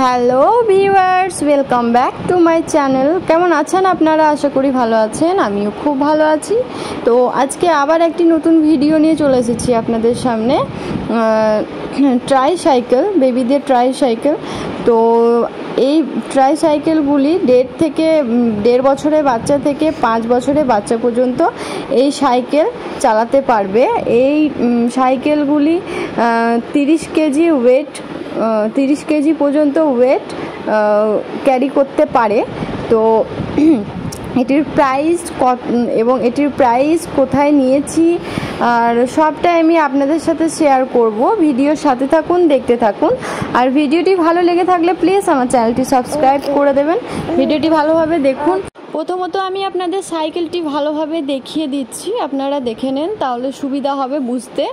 Hello viewers, welcome back to my channel. কেমন আছেন আপনারা? আশা করি ভালো আছেন, আমিও খুব ভালো আছি। তো আজকে আবার একটি নতুন ভিডিও নিয়ে চলে এসেছি আপনাদের সামনে। ট্রাইসাইকেল, বেবিদের ট্রাইসাইকেল। তো এই ট্রাইসাইকেলগুলি 1.5 বছরের বাচ্চা থেকে 5 বছরের বাচ্চা পর্যন্ত এই সাইকেল চালাতে পারবে। এই সাইকেলগুলি 30 কেজি ওয়েট, 30 কেজি পর্যন্ত ওয়েট ক্যারি করতে পারে। তো এটির প্রাইস এবং এটির প্রাইস কোথায় নিয়েছি আর সবটাই আমি আপনাদের সাথে শেয়ার করব। ভিডিওর সাথে থাকুন, দেখতে থাকুন। আর ভিডিওটি ভালো লেগে থাকলে প্লিজ আমার চ্যানেলটি সাবস্ক্রাইব করে দেবেন। ভিডিওটি ভালোভাবে দেখুন। প্রথমত আমি আপনাদের সাইকেলটি ভালোভাবে দেখিয়ে দিচ্ছি, আপনারা দেখে নেন, তাহলে সুবিধা হবে বুঝতে।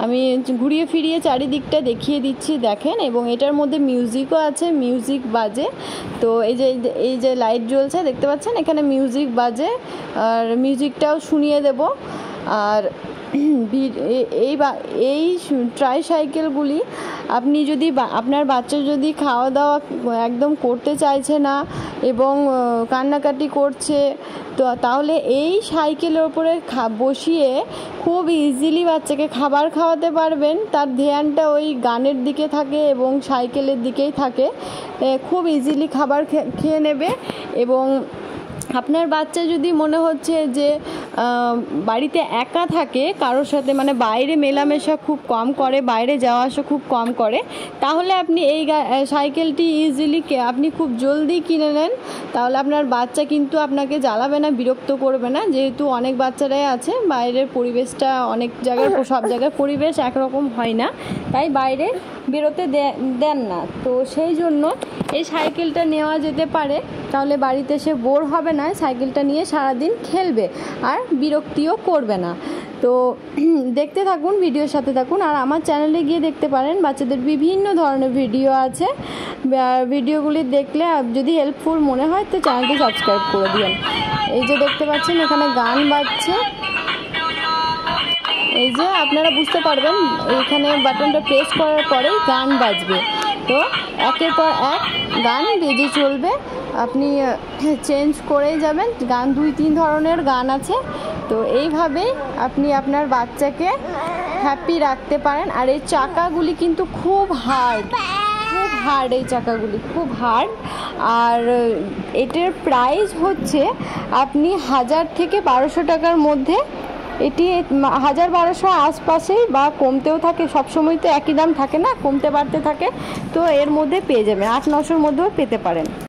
আমি ঘুরিয়ে ফিরিয়ে চারিদিকটা দেখিয়ে দিচ্ছি, দেখেন। এবং এটার মধ্যে মিউজিকও আছে, মিউজিক বাজে। তো এই যে লাইট জ্বলছে দেখতে পাচ্ছেন, এখানে মিউজিক বাজে, আর মিউজিকটাও শুনিয়ে দেব। আর এই ট্রাইসাইকেলগুলি আপনি যদি আপনার বাচ্চা যদি খাওয়া দাওয়া একদম করতে চাইছে না এবং কান্নাকাটি করছে, তো তাহলে এই সাইকেলের ওপরে বসিয়ে খুব ইজিলি বাচ্চাকে খাবার খাওয়াতে পারবেন। তার ধ্যানটা ওই গানের দিকে থাকে এবং সাইকেলের দিকেই থাকে, খুব ইজিলি খাবার খেয়ে নেবে। এবং আপনার বাচ্চা যদি মনে হচ্ছে যে বাড়িতে একা থাকে, কারোর সাথে মানে বাইরে মেলামেশা খুব কম করে, বাইরে যাওয়া আসা খুব কম করে, তাহলে আপনি এই সাইকেলটি ইজিলি আপনি খুব জলদি কিনে নেন। তাহলে আপনার বাচ্চা কিন্তু আপনাকে জ্বালাবে না, বিরক্ত করবে না। যেহেতু অনেক বাচ্চারাই আছে, বাইরের পরিবেশটা অনেক জায়গায়, সব জায়গায় পরিবেশ একরকম হয় না, তাই বাইরে বেরোতে দেন না। তো সেই জন্য এই সাইকেলটা নেওয়া যেতে পারে। তাহলে বাড়িতে সে বোর হবে না, সাইকেলটা নিয়ে সারাদিন খেলবে আর বিরক্তিও করবে না। তো দেখতে থাকুন, ভিডিওর সাথে থাকুন। আর আমার চ্যানেলে গিয়ে দেখতে পারেন, বাচ্চাদের বিভিন্ন ধরনের ভিডিও আছে। ভিডিওগুলি দেখলে যদি হেল্পফুল মনে হয় তো চ্যানেলটি সাবস্ক্রাইব করে দিন। এই যে দেখতে পাচ্ছেন এখানে গান বাজছে, এই যে আপনারা বুঝতে পারবেন, এইখানে বাটনটা প্রেস করার পরেই গান বাজবে। তো একের পর এক গান বেজে চলবে, আপনি চেঞ্জ করেই যাবেন। গান 2-3 ধরনের গান আছে। তো এইভাবে আপনি আপনার বাচ্চাকে হ্যাপি রাখতে পারেন। আর এই চাকাগুলি কিন্তু খুব হার্ড, এই চাকাগুলি খুব হার্ড। আর এটার প্রাইস হচ্ছে আপনি 1000 থেকে 1200 টাকার মধ্যে। এটি 1000-1200 আশপাশেই, বা কমতেও থাকে, সবসময় তো একই দাম থাকে না, কমতে বাড়তে থাকে। তো এর মধ্যে পেয়ে যাবেন, 800-900 মধ্যেও পেতে পারেন।